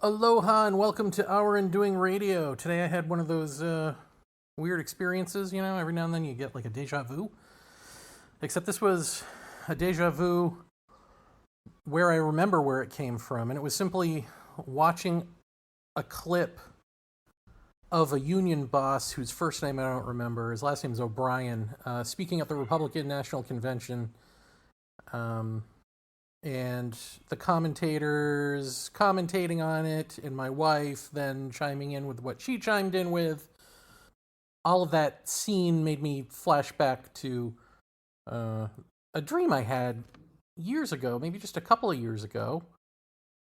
Aloha and welcome to Our Undoing Radio. Today I had one of those weird experiences, every now and then you get like a deja vu. Except this was a deja vu where I remember where it came from, and it was simply watching a clip of a union boss whose first name I don't remember. His last name is O'Brien, speaking at the Republican National Convention. And the commentators commentating on it, and my wife then chiming in with what she chimed in with. All of that scene made me flash back to a dream I had years ago, maybe just a couple of years ago.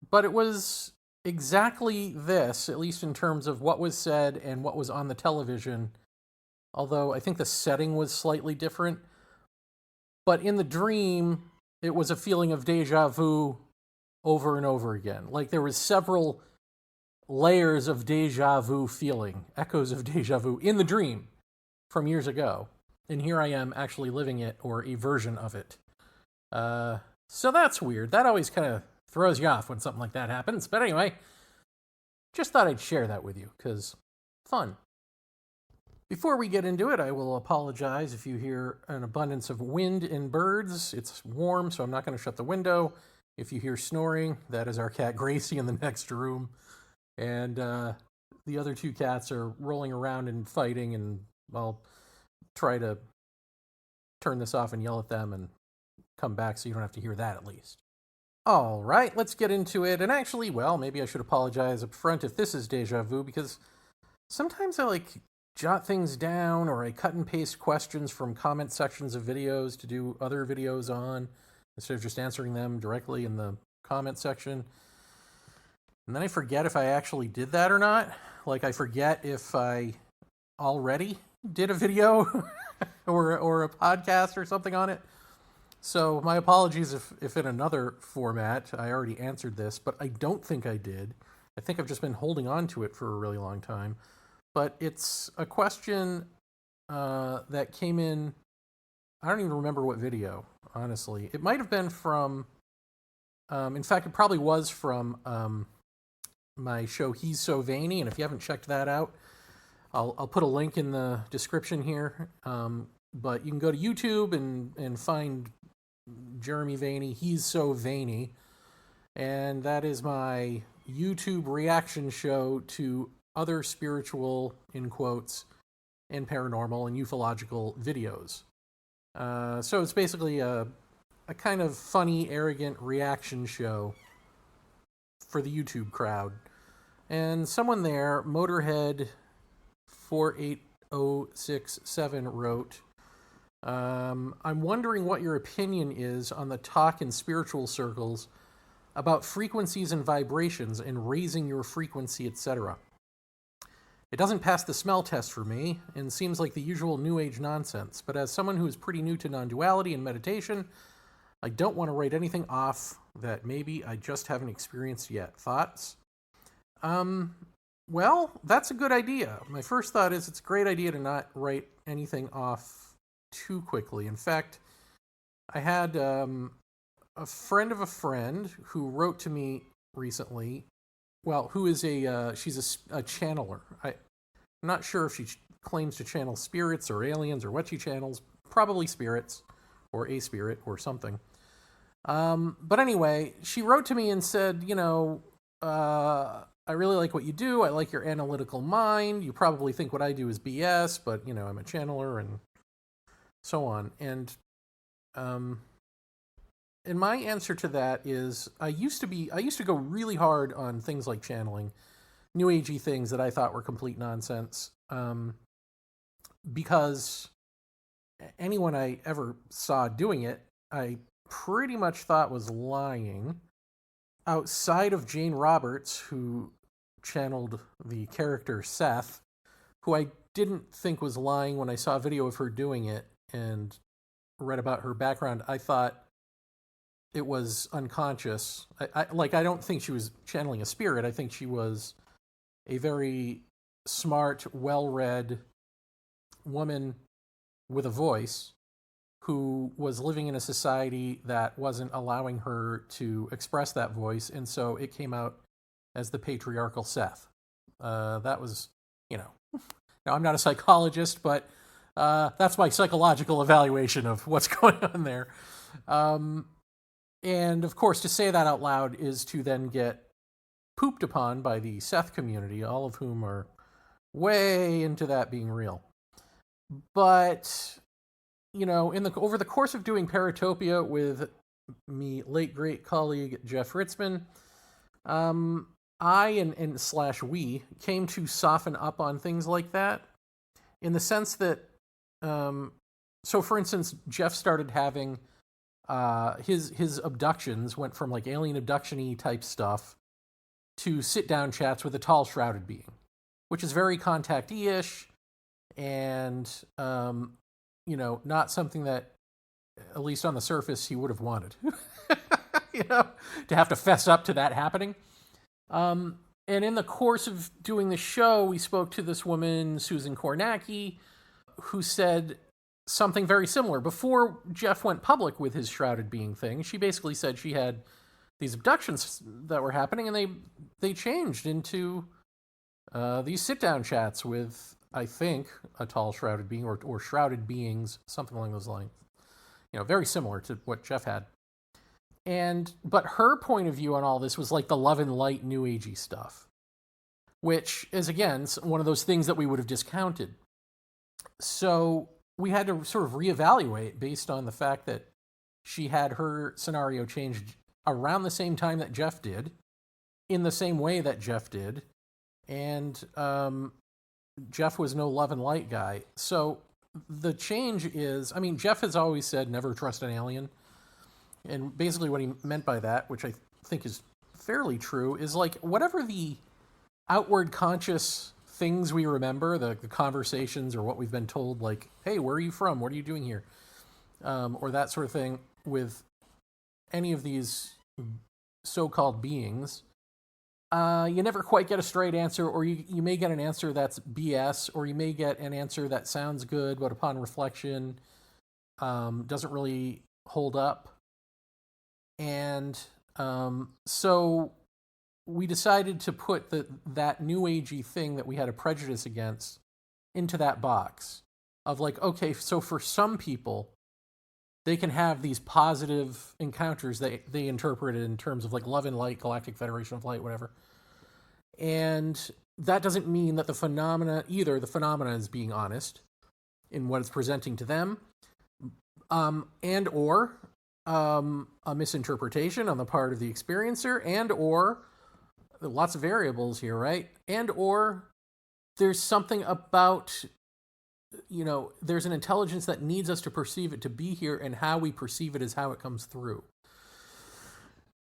But it was exactly this, at least in terms of what was said and what was on the television, although I think the setting was slightly different. But in the dream, it was a feeling of deja vu over and over again. Like there was several layers of deja vu feeling, echoes of deja vu in the dream from years ago. And here I am actually living it, or a version of it. So that's weird. That always kind of throws you off when something like that happens. But anyway, just thought I'd share that with you, because fun. Before we get into it, I will apologize if you hear an abundance of wind and birds. It's warm, so I'm not going to shut the window. If you hear snoring, that is our cat Gracie in the next room. And the other two cats are rolling around and fighting, and I'll try to turn this off and yell at them and come back so you don't have to hear that at least. All right, let's get into it. And actually, well, maybe I should apologize up front if this is deja vu, because sometimes I jot things down, or I cut and paste questions from comment sections of videos to do other videos on, instead of just answering them directly in the comment section. And then I forget if I actually did that or not. I forget if I already did a video or a podcast or something on it. So my apologies if in another format I already answered this, but I don't think I did. I think I've just been holding on to it for a really long time. But it's a question that came in, I don't even remember what video, honestly. It might have been from, in fact, it probably was from my show, He's So Vaeni, and if you haven't checked that out, I'll put a link in the description here. But you can go to YouTube and find Jeremy Vaeni, He's So Vaeni, and that is my YouTube reaction show to other spiritual, in quotes, and paranormal and ufological videos. So it's basically a kind of funny, arrogant reaction show for the YouTube crowd. And someone there, Motorhead 48067, wrote, I'm wondering what your opinion is on the talk in spiritual circles about frequencies and vibrations and raising your frequency, etc. It doesn't pass the smell test for me, and seems like the usual New Age nonsense, but as someone who is pretty new to non-duality and meditation, I don't want to write anything off that maybe I just haven't experienced yet. Thoughts? Well, that's a good idea. My first thought is it's a great idea to not write anything off too quickly. In fact, I had a friend of a friend who wrote to me recently. Well, who is she's a channeler. I'm not sure if she claims to channel spirits or aliens or what she channels. Probably spirits or a spirit or something. But anyway, she wrote to me and said, I really like what you do. I like your analytical mind. You probably think what I do is BS, but, I'm a channeler and so on. And my answer to that is I used to go really hard on things like channeling, New Agey things that I thought were complete nonsense, because anyone I ever saw doing it, I pretty much thought was lying, outside of Jane Roberts, who channeled the character Seth, who I didn't think was lying when I saw a video of her doing it and read about her background. I thought it was unconscious. I don't think she was channeling a spirit. I think she was a very smart, well-read woman with a voice who was living in a society that wasn't allowing her to express that voice, and so it came out as the patriarchal Seth. That was, you know, now I'm not a psychologist, but that's my psychological evaluation of what's going on there. And of course, to say that out loud is to then get pooped upon by the Seth community, all of whom are way into that being real. But, you know, over the course of doing Paratopia with me late great colleague Jeff Ritzman, I and slash we came to soften up on things like that, in the sense that, so for instance, Jeff started having his abductions went from like alien abduction-y type stuff to sit-down chats with a tall shrouded being, which is very contactee-ish, and you know, not something that, at least on the surface, he would have wanted. You know, to have to fess up to that happening. And in the course of doing the show, we spoke to this woman, Susan Kornacki, who said something very similar. Before Jeff went public with his shrouded being thing, she basically said she had these abductions that were happening, and they changed into these sit-down chats with, I think, a tall shrouded being, or shrouded beings, something along those lines. You know, very similar to what Jeff had. But her point of view on all this was like the love and light new agey stuff, which is, again, one of those things that we would have discounted. So we had to sort of reevaluate based on the fact that she had her scenario changed around the same time that Jeff did, in the same way that Jeff did, and Jeff was no love and light guy. So the change is, I mean, Jeff has always said never trust an alien. And basically what he meant by that, which I think is fairly true, is like whatever the outward conscious things we remember, the conversations or what we've been told, like, hey, where are you from? What are you doing here? Or that sort of thing with any of these so-called beings, you never quite get a straight answer, or you may get an answer that's BS, or you may get an answer that sounds good, but upon reflection doesn't really hold up. And so we decided to put that new agey thing that we had a prejudice against into that box of like, okay, so for some people, they can have these positive encounters that they interpreted in terms of like love and light, Galactic Federation of Light, whatever. And that doesn't mean that the phenomena is being honest in what it's presenting to them, and or a misinterpretation on the part of the experiencer, and or lots of variables here, right? And or there's something about, you know, there's an intelligence that needs us to perceive it to be here, and how we perceive it is how it comes through.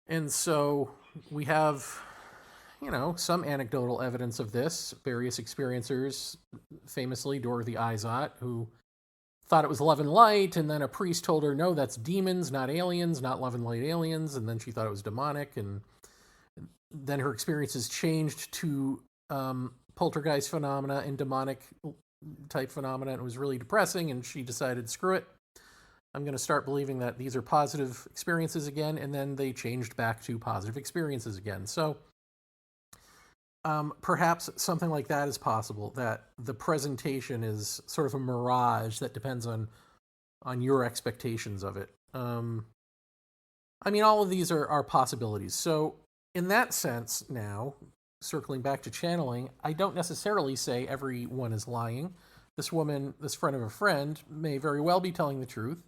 And so we have, you know, some anecdotal evidence of this. Various experiencers, famously Dorothy Izot, who thought it was love and light, and then a priest told her, no, that's demons, not aliens, not love and light aliens, and then she thought it was demonic, and then her experiences changed to poltergeist phenomena and demonic type phenomena, and it was really depressing, and she decided, screw it, I'm going to start believing that these are positive experiences again, and then they changed back to positive experiences again. So perhaps something like that is possible, that the presentation is sort of a mirage that depends on your expectations of it. I mean, all of these are possibilities. So in that sense now, circling back to channeling, I don't necessarily say everyone is lying. This woman, this friend of a friend, may very well be telling the truth,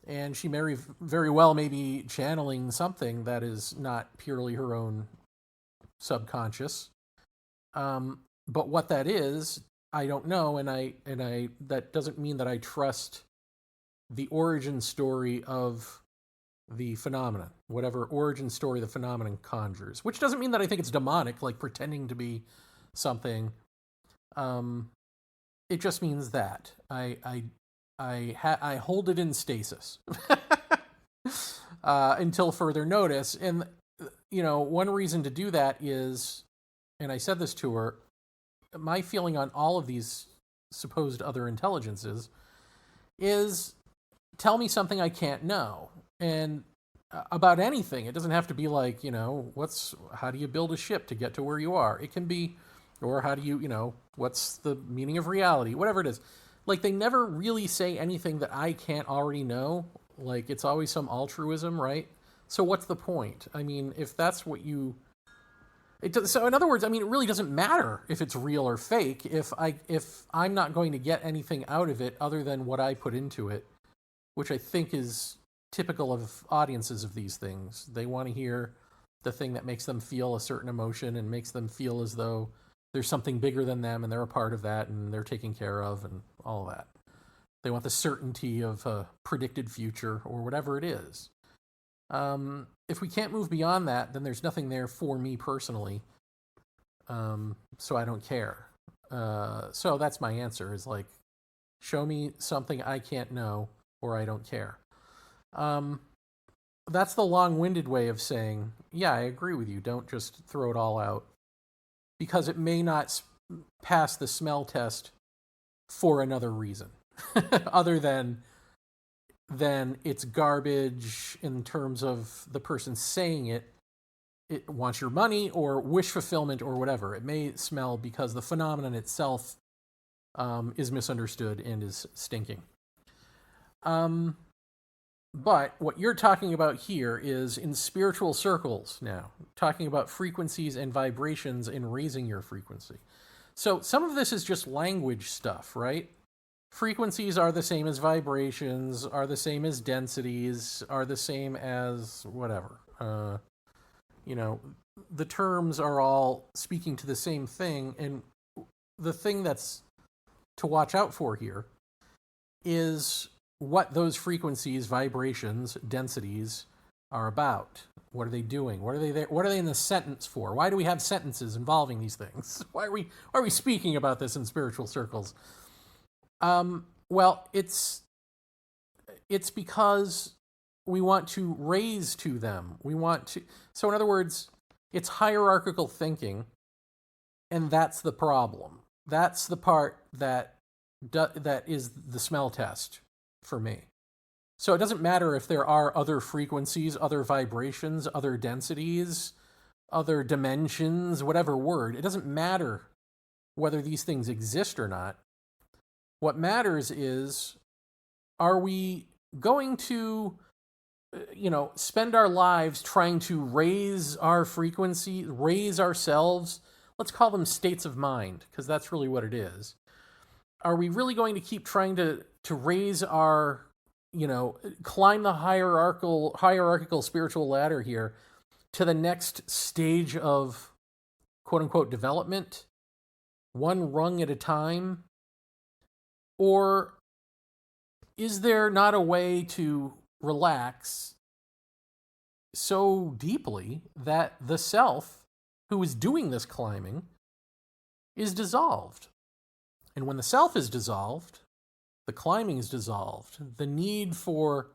and she may very well may be channeling something that is not purely her own subconscious. But what that is, I don't know, and I that doesn't mean that I trust the origin story of the phenomenon, whatever origin story the phenomenon conjures, which doesn't mean that I think it's demonic, like pretending to be something. It just means that I hold it in stasis until further notice. And, you know, one reason to do that is, and I said this to her, my feeling on all of these supposed other intelligences is, tell me something I can't know. And about anything. It doesn't have to be like, how do you build a ship to get to where you are? It can be, or how do you, what's the meaning of reality? Whatever it is. Like, they never really say anything that I can't already know. Like, it's always some altruism, right? So what's the point? I mean, if that's what you... So in other words, I mean, it really doesn't matter if it's real or fake if I'm not going to get anything out of it other than what I put into it, which I think is typical of audiences of these things. They want to hear the thing that makes them feel a certain emotion and makes them feel as though there's something bigger than them and they're a part of that and they're taken care of and all of that. They want the certainty of a predicted future or whatever it is. If we can't move beyond that, then there's nothing there for me personally. So I don't care. So that's my answer, is like, show me something I can't know or I don't care. That's the long-winded way of saying, yeah, I agree with you. Don't just throw it all out, because it may not pass the smell test for another reason other than it's garbage in terms of the person saying it wants your money or wish fulfillment or whatever. It may smell because the phenomenon itself is misunderstood and is stinking. But what you're talking about here is in spiritual circles now, talking about frequencies and vibrations and raising your frequency. So some of this is just language stuff, right? Frequencies are the same as vibrations, are the same as densities, are the same as whatever. The terms are all speaking to the same thing, and the thing that's to watch out for here is what those frequencies, vibrations, densities are about. What are they doing? What are they there? What are they in the sentence for? Why do we have sentences involving these things? Why are we speaking about this in spiritual circles? Well, it's because we want to raise to them. So in other words, it's hierarchical thinking, and that's the problem. That's the part that is the smell test for me. So it doesn't matter if there are other frequencies, other vibrations, other densities, other dimensions, whatever word. It doesn't matter whether these things exist or not. What matters is, are we going to, spend our lives trying to raise our frequency, raise ourselves? Let's call them states of mind, because that's really what it is. Are we really going to keep trying to raise our, climb the hierarchical spiritual ladder here to the next stage of quote unquote development, one rung at a time? Or is there not a way to relax so deeply that the self who is doing this climbing is dissolved? And when the self is dissolved, the climbing is dissolved. The need for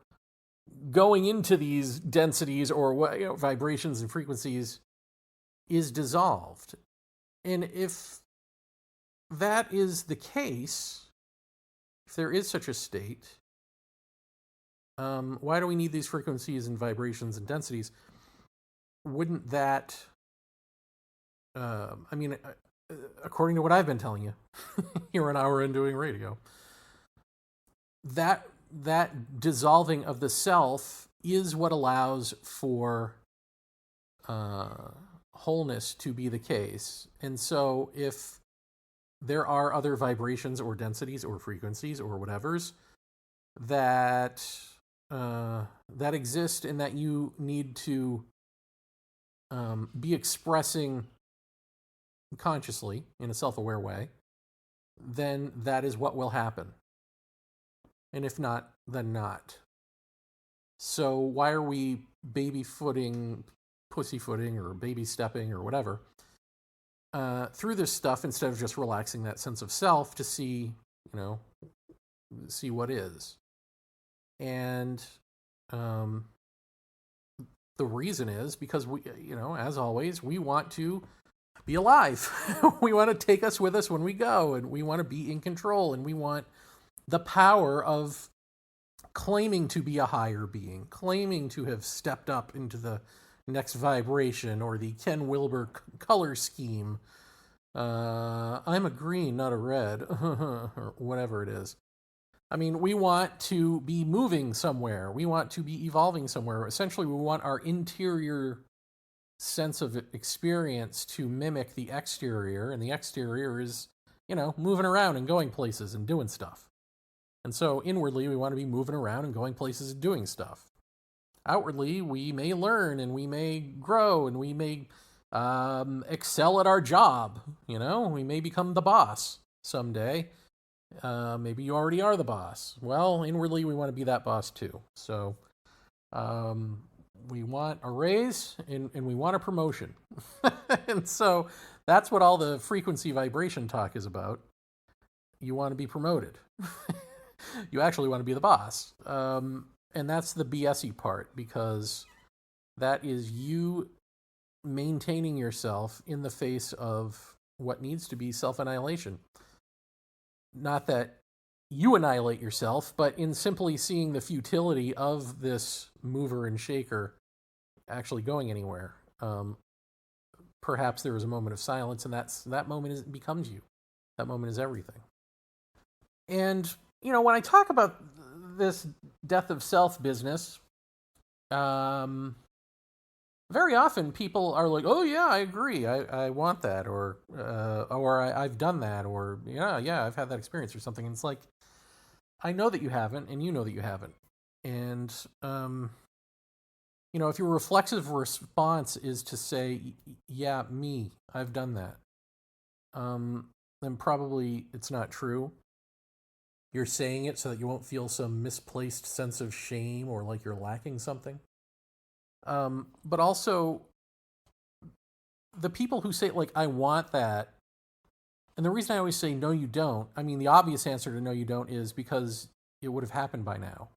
going into these densities or vibrations and frequencies is dissolved. And if that is the case, if there is such a state, why do we need these frequencies and vibrations and densities? Wouldn't that, according to what I've been telling you, here an hour in doing radio, that dissolving of the self is what allows for wholeness to be the case. And so if there are other vibrations or densities or frequencies or whatevers that exist and that you need to be expressing consciously in a self-aware way, then that is what will happen. And if not, then not. So why are we baby-footing, pussyfooting, or baby-stepping, or whatever, through this stuff instead of just relaxing that sense of self to see what is? And the reason is because we, as always, we want to be alive. We want to take us with us when we go, and we want to be in control, and we want the power of claiming to be a higher being, claiming to have stepped up into the next vibration or the Ken Wilber color scheme. I'm a green, not a red, or whatever it is. I mean, we want to be moving somewhere. We want to be evolving somewhere. Essentially, we want our interior sense of experience to mimic the exterior, and the exterior is, moving around and going places and doing stuff. And so inwardly, we want to be moving around and going places and doing stuff. Outwardly, we may learn and we may grow and we may excel at our job. We may become the boss someday. Maybe you already are the boss. Well, inwardly, we want to be that boss too. So we want a raise and we want a promotion. And so that's what all the frequency vibration talk is about. You want to be promoted. You actually want to be the boss. And that's the BS-y part, because that is you maintaining yourself in the face of what needs to be self-annihilation. Not that you annihilate yourself, but in simply seeing the futility of this mover and shaker actually going anywhere. Perhaps there was a moment of silence, and that moment becomes you. That moment is everything. And, when I talk about this death of self business, very often people are like, oh yeah, I agree, I want that, or I've done that, or yeah, I've had that experience or something. And it's like, I know that you haven't, and you know that you haven't. And if your reflexive response is to say, yeah, me, I've done that, then probably it's not true. You're saying it so that you won't feel some misplaced sense of shame or like you're lacking something. But also, the people who say, like, I want that, and the reason I always say, no, you don't, I mean, the obvious answer to no, you don't is because it would have happened by now.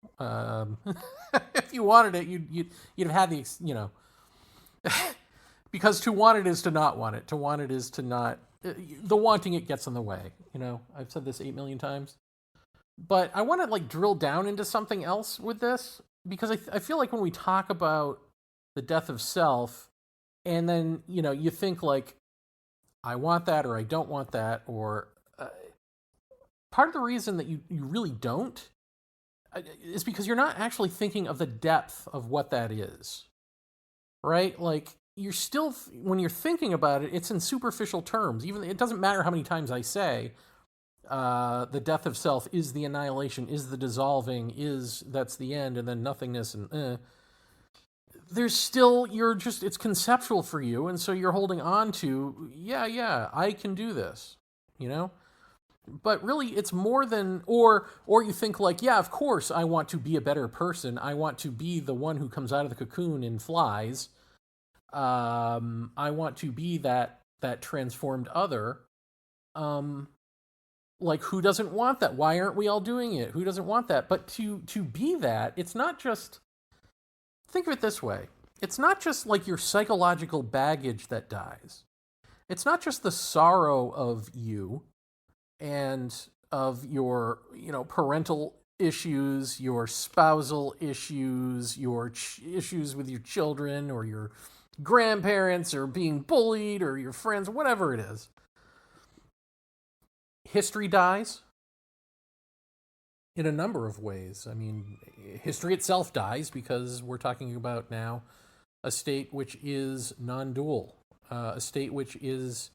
If you wanted it, you'd have had the, because to want it is to not want it. To want it is to not, the wanting it gets in the way. I've said this 8 million times. But I want to drill down into something else with this, because I feel like when we talk about the death of self, and then, you think like, I want that, or I don't want that, or part of the reason that you really don't is because you're not actually thinking of the depth of what that is, right? Like, you're still, when you're thinking about it, it's in superficial terms. Even it doesn't matter how many times I say, the death of self is the annihilation, is the dissolving, that's the end, and then nothingness, and there's still, it's conceptual for you, and so you're holding on to, yeah, I can do this, But really, it's more than, or you think like, yeah, of course, I want to be a better person. I want to be the one who comes out of the cocoon and flies. I want to be that transformed other. Like, who doesn't want that? Why aren't we all doing it? Who doesn't want that? But to be that, it's not just, think of it this way. It's not just like your psychological baggage that dies. It's not just the sorrow of you and of your, parental issues, your spousal issues, your issues with your children or your grandparents or being bullied or your friends, whatever it is. History dies in a number of ways. I mean, history itself dies because we're talking about now a state which is non-dual, a state which is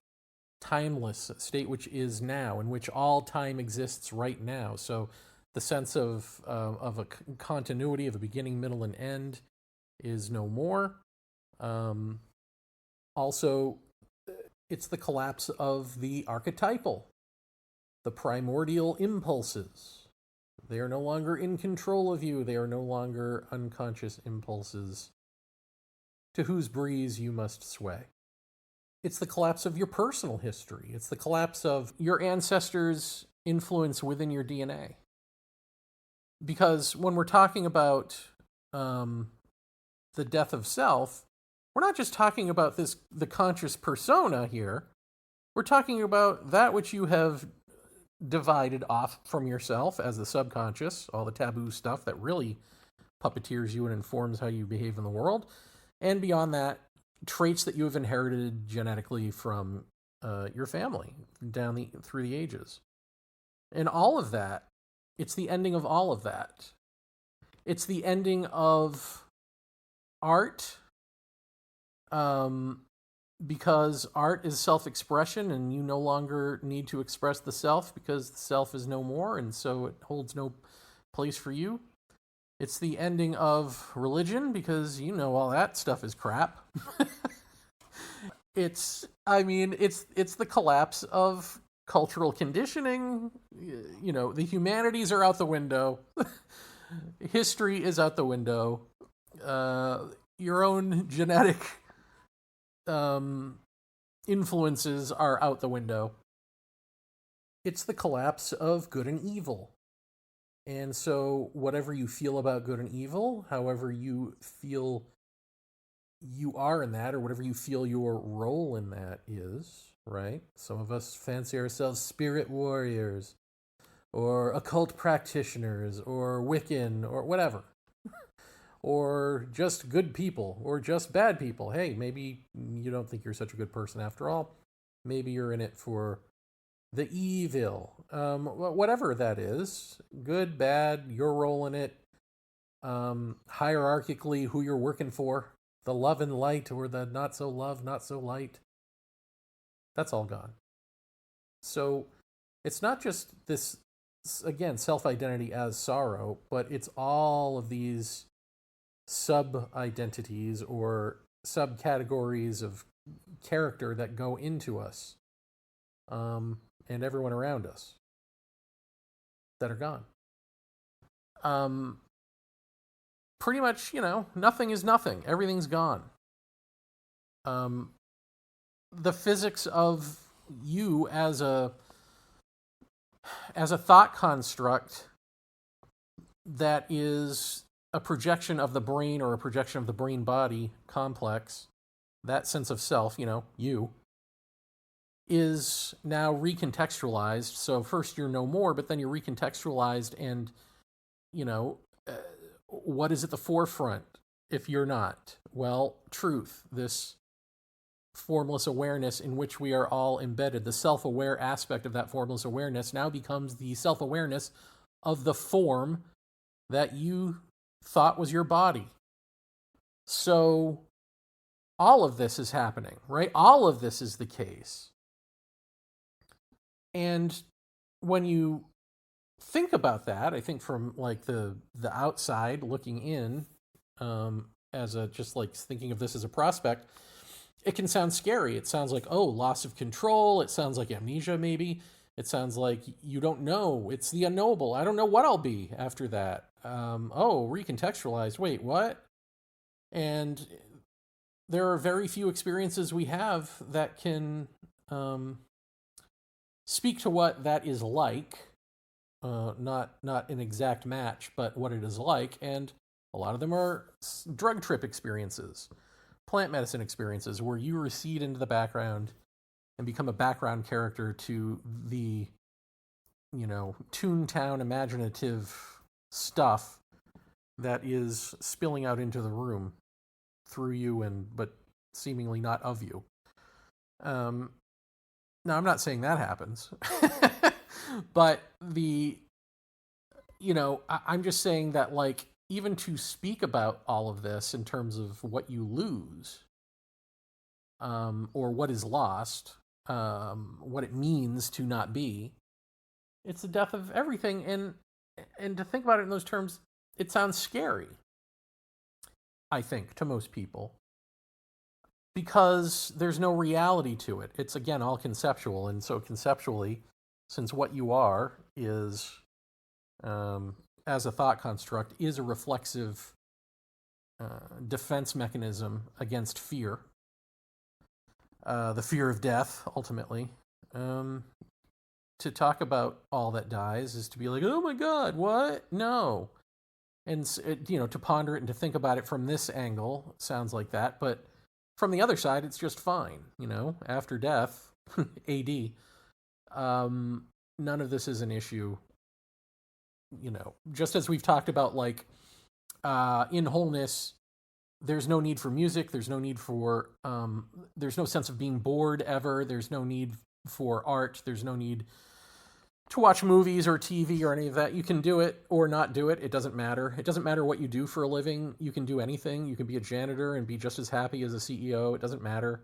timeless, a state which is now, in which all time exists right now. So the sense of a continuity of a beginning, middle, and end is no more. Also, it's the collapse of the archetypal, the primordial impulses. They are no longer in control of you. They are no longer unconscious impulses to whose breeze you must sway. It's the collapse of your personal history. It's the collapse of your ancestors' influence within your DNA. Because when we're talking about the death of self, we're not just talking about the conscious persona here. We're talking about that which you have divided off from yourself as the subconscious, all the taboo stuff that really puppeteers you and informs how you behave in the world. And beyond that, traits that you have inherited genetically from your family through the ages. And all of that, it's the ending of all of that. It's the ending of art, because art is self-expression, and you no longer need to express the self because the self is no more, and so it holds no place for you. It's the ending of religion because you know all that stuff is crap. It's the collapse of cultural conditioning. You know, the humanities are out the window. History is out the window. Your own genetic influences are out the window. It's the collapse of good and evil. And so whatever you feel about good and evil, however you feel you are in that, or whatever you feel your role in that is, right? Some of us fancy ourselves spirit warriors, or occult practitioners, or Wiccan, or whatever. Or just good people, or just bad people. Hey, maybe you don't think you're such a good person after all. Maybe you're in it for the evil. Whatever that is, good, bad, your role in it, hierarchically, who you're working for, the love and light, or the not so love, not so light. That's all gone. So it's not just this, again, self-identity as sorrow, but it's all of these sub-identities or subcategories of character that go into us, and everyone around us that are gone. Pretty much, nothing is nothing. Everything's gone. The physics of you as a thought construct that is a projection of the brain, or a projection of the brain-body complex, that sense of self, you, is now recontextualized. So first you're no more, but then you're recontextualized, and, what is at the forefront if you're not? Well, truth, this formless awareness in which we are all embedded. The self-aware aspect of that formless awareness now becomes the self-awareness of the form that you thought was your body. So all of this is happening, right? All of this is the case. And when you think about that, I think from like the outside looking in, as a just like thinking of this as a prospect, it can sound scary. It sounds like, oh, loss of control. It sounds like amnesia, maybe. It sounds like you don't know. It's the unknowable. I don't know what I'll be after that. Recontextualized. Wait, what? And there are very few experiences we have that can speak to what that is like. Not an exact match, but what it is like. And a lot of them are drug trip experiences, plant medicine experiences, where you recede into the background and become a background character to the, Toontown imaginative stuff that is spilling out into the room through you, but seemingly not of you. Now, I'm not saying that happens, but I'm just saying that, like, even to speak about all of this in terms of what you lose, or what is lost, what it means to not be, it's the death of everything. And to think about it in those terms, it sounds scary, I think, to most people, because there's no reality to it. It's, again, all conceptual. And so conceptually, since what you are is, as a thought construct, is a reflexive defense mechanism against fear, the fear of death, ultimately. To talk about all that dies is to be like, oh my God, what? No. And, to ponder it and to think about it from this angle sounds like that. But from the other side, it's just fine, after death, AD. none of this is an issue. Just as we've talked about, like, in wholeness, there's no need for music. There's no need for, there's no sense of being bored ever. There's no need for art. There's no need to watch movies or TV or any of that. You can do it or not do it. It doesn't matter. It doesn't matter what you do for a living. You can do anything. You can be a janitor and be just as happy as a CEO. It doesn't matter.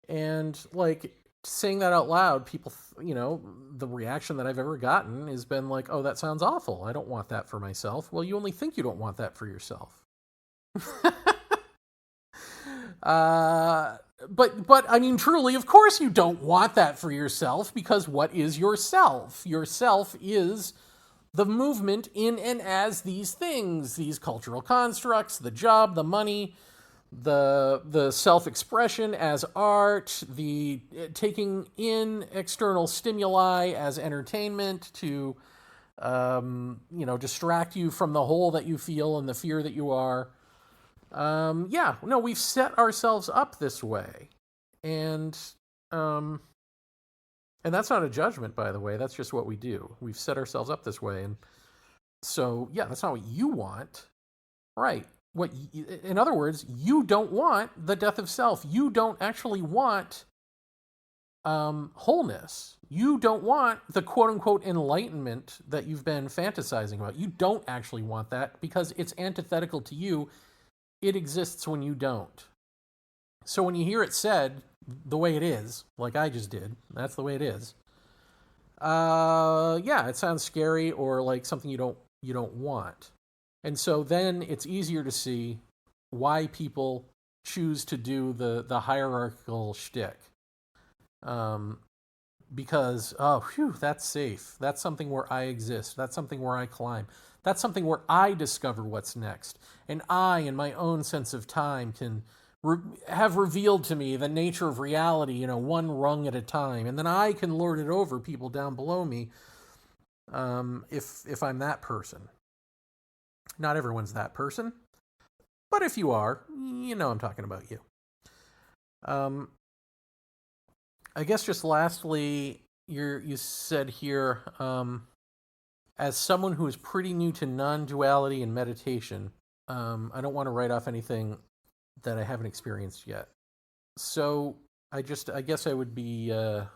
And, like, saying that out loud, people, the reaction that I've ever gotten has been like, oh, that sounds awful. I don't want that for myself. Well, you only think you don't want that for yourself. But I mean, truly, of course you don't want that for yourself, because what is yourself? Yourself is the movement in and as these things, these cultural constructs, the job, the money, the self-expression as art, the taking in external stimuli as entertainment to distract you from the hole that you feel and the fear that you are. We've set ourselves up this way. And that's not a judgment, by the way. That's just what we do. We've set ourselves up this way. And so, yeah, that's not what you want. Right. In other words, you don't want the death of self. You don't actually want wholeness. You don't want the quote-unquote enlightenment that you've been fantasizing about. You don't actually want that because it's antithetical to you. It exists when you don't. So when you hear it said the way it is, like I just did, that's the way it is. It sounds scary or like something you don't want. And so then it's easier to see why people choose to do the hierarchical shtick. Because, that's safe. That's something where I exist. That's something where I climb. That's something where I discover what's next. And I, in my own sense of time, can have revealed to me the nature of reality, one rung at a time. And then I can lord it over people down below me, if I'm that person. Not everyone's that person. But if you are, I'm talking about you. I guess just lastly, you said here, as someone who is pretty new to non-duality and meditation, I don't want to write off anything that I haven't experienced yet. So I guess I would be a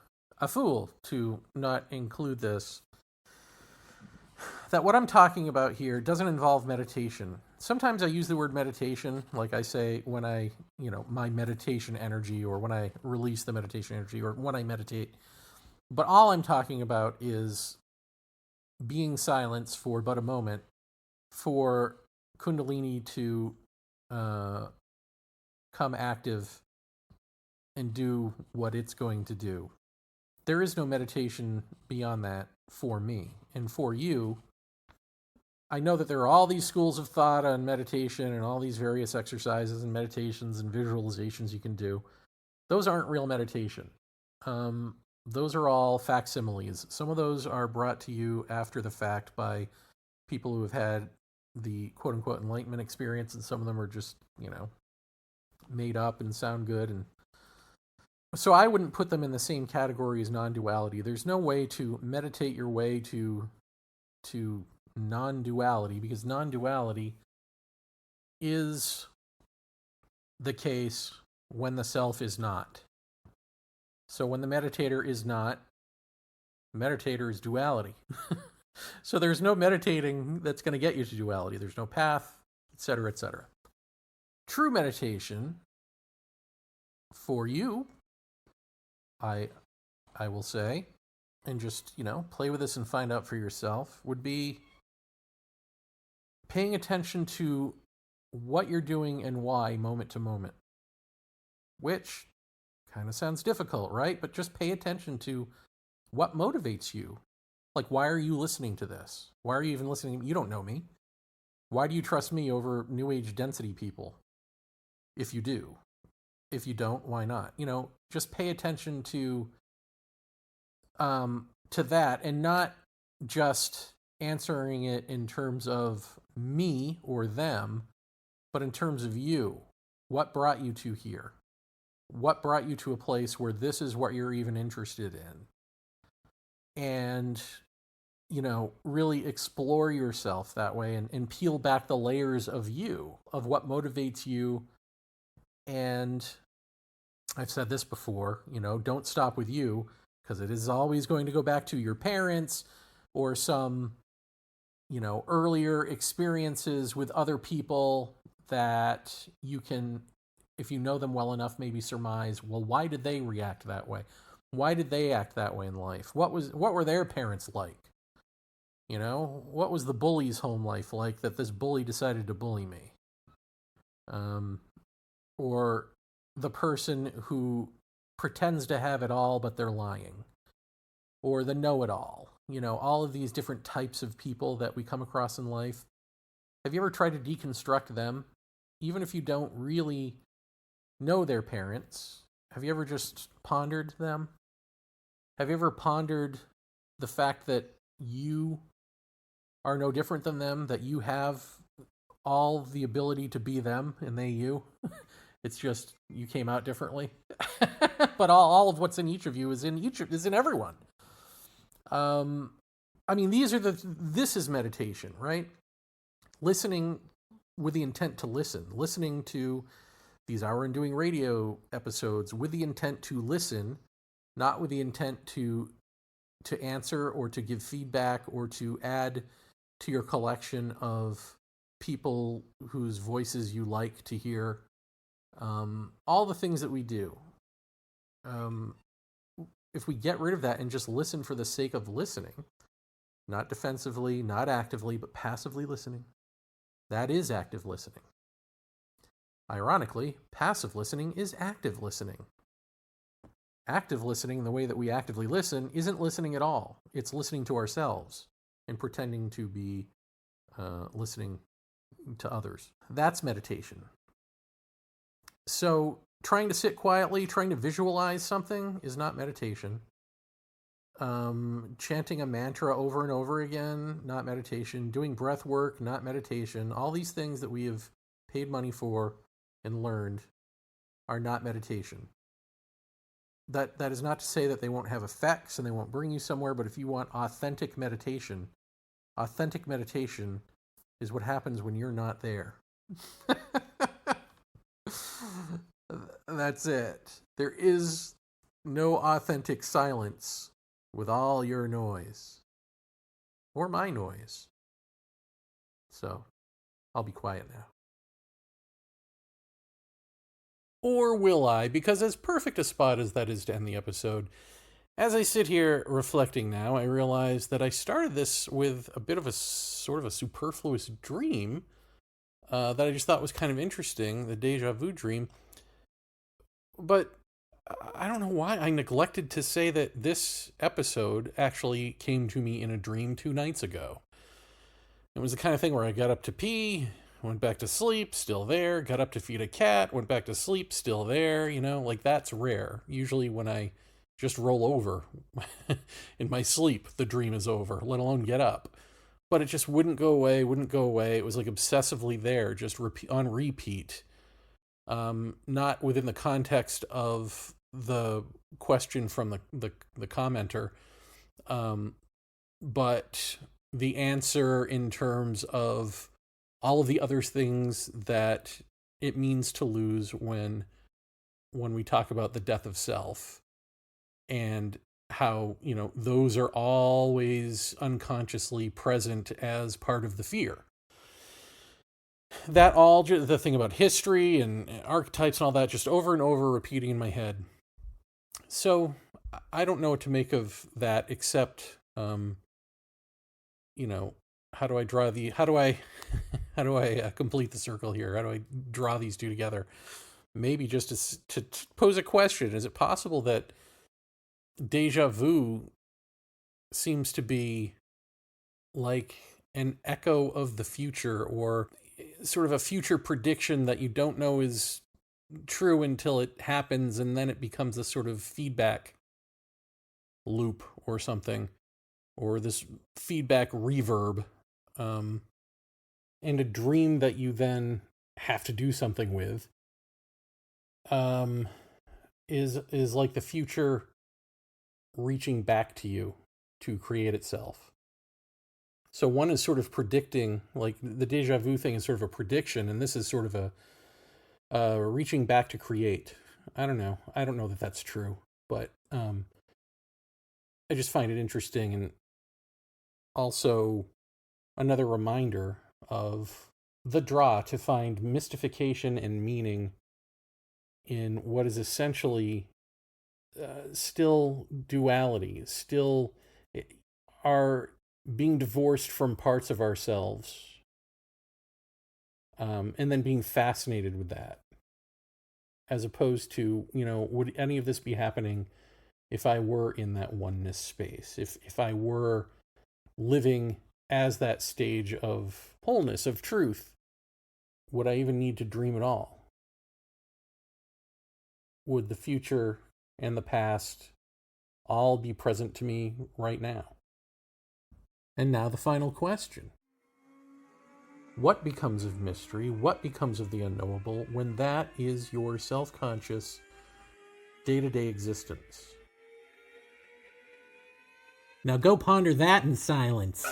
fool to not include this. That what I'm talking about here doesn't involve meditation. Sometimes I use the word meditation, like I say when I, my meditation energy, or when I release the meditation energy, or when I meditate. But all I'm talking about is being silent for but a moment for Kundalini to come active and do what it's going to do. There is no meditation beyond that for me. And for you, I know that there are all these schools of thought on meditation and all these various exercises and meditations and visualizations you can do. Those aren't real meditation. Those are all facsimiles. Some of those are brought to you after the fact by people who have had the quote-unquote enlightenment experience, and some of them are just, made up and sound good. And so I wouldn't put them in the same category as non-duality. There's no way to meditate your way to non-duality, because non-duality is the case when the self is not. So when the meditator is not, meditator is duality. So there's no meditating that's going to get you to duality. There's no path, etc., etc. True meditation for you, I will say, and just, play with this and find out for yourself, would be paying attention to what you're doing and why moment to moment. Which kind of sounds difficult, right? But just pay attention to what motivates you. Like, why are you listening to this? Why are you even listening? You don't know me. Why do you trust me over New Age density people? If you do. If you don't, why not? Just pay attention to that, and not just answering it in terms of me or them, but in terms of you. What brought you to here? What brought you to a place where this is what you're even interested in? and really explore yourself that way, and peel back the layers of you, of what motivates you. And I've said this before, don't stop with you, because it is always going to go back to your parents or some, earlier experiences with other people that you can, if you know them well enough, maybe surmise, well, why did they react that way? Why did they act that way in life? What were their parents like? What was the bully's home life like that this bully decided to bully me? Or the person who pretends to have it all, but they're lying. Or the know-it-all. All of these different types of people that we come across in life. Have you ever tried to deconstruct them? Even if you don't really know their parents, have you ever just pondered them? Have you ever pondered the fact that you are no different than them, that you have all the ability to be them and they you? It's just you came out differently. But all of what's in each of you is in everyone. This is meditation, right? Listening with the intent to listen, listening to these Hour and Doing Radio episodes with the intent to listen, not with the intent to answer or to give feedback or to add to your collection of people whose voices you like to hear. All the things that we do. If we get rid of that and just listen for the sake of listening, not defensively, not actively, but passively listening, that is active listening. Ironically, passive listening is active listening. Active listening, the way that we actively listen, isn't listening at all. It's listening to ourselves and pretending to be listening to others. That's meditation. So trying to sit quietly, trying to visualize something is not meditation. Chanting a mantra over and over again, not meditation. Doing breath work, not meditation. All these things that we have paid money for and learned are not meditation. That is not to say that they won't have effects and they won't bring you somewhere, but if you want authentic meditation is what happens when you're not there. That's it. There is no authentic silence with all your noise. Or my noise. So, I'll be quiet now. Or will I? Because as perfect a spot as that is to end the episode, as I sit here reflecting now, I realize that I started this with a bit of a sort of a superfluous dream that I just thought was kind of interesting, the deja vu dream. But I don't know why I neglected to say that this episode actually came to me in a dream 2 nights ago. It was the kind of thing where I got up to pee, went back to sleep, still there, got up to feed a cat, went back to sleep, still there, that's rare. Usually when I just roll over in my sleep, the dream is over, let alone get up. But it just wouldn't go away. It was like obsessively there, just on repeat. Not within the context of the question from the commenter, but the answer in terms of all of the other things that it means to lose when we talk about the death of self, and how, those are always unconsciously present as part of the fear. That all, the thing about history and archetypes and all that, just over and over repeating in my head. So I don't know what to make of that, except, how do I complete the circle here? How do I draw these two together? Maybe just to pose a question. Is it possible that deja vu seems to be like an echo of the future, or sort of a future prediction that you don't know is true until it happens, and then it becomes a sort of feedback loop or something, or this feedback reverb, and a dream that you then have to do something with, is like the future reaching back to you to create itself. So one is sort of predicting, like the deja vu thing is sort of a prediction, and this is sort of a reaching back to create. I don't know. I don't know that that's true, but I just find it interesting, and also another reminder of the draw to find mystification and meaning in what is essentially still duality, still are being divorced from parts of ourselves, and then being fascinated with that, as opposed to, would any of this be happening if I were in that oneness space, if I were living as that stage of wholeness, of truth, would I even need to dream at all? Would the future and the past all be present to me right now? And now the final question. What becomes of mystery? What becomes of the unknowable when that is your self-conscious, day-to-day existence? Now go ponder that in silence.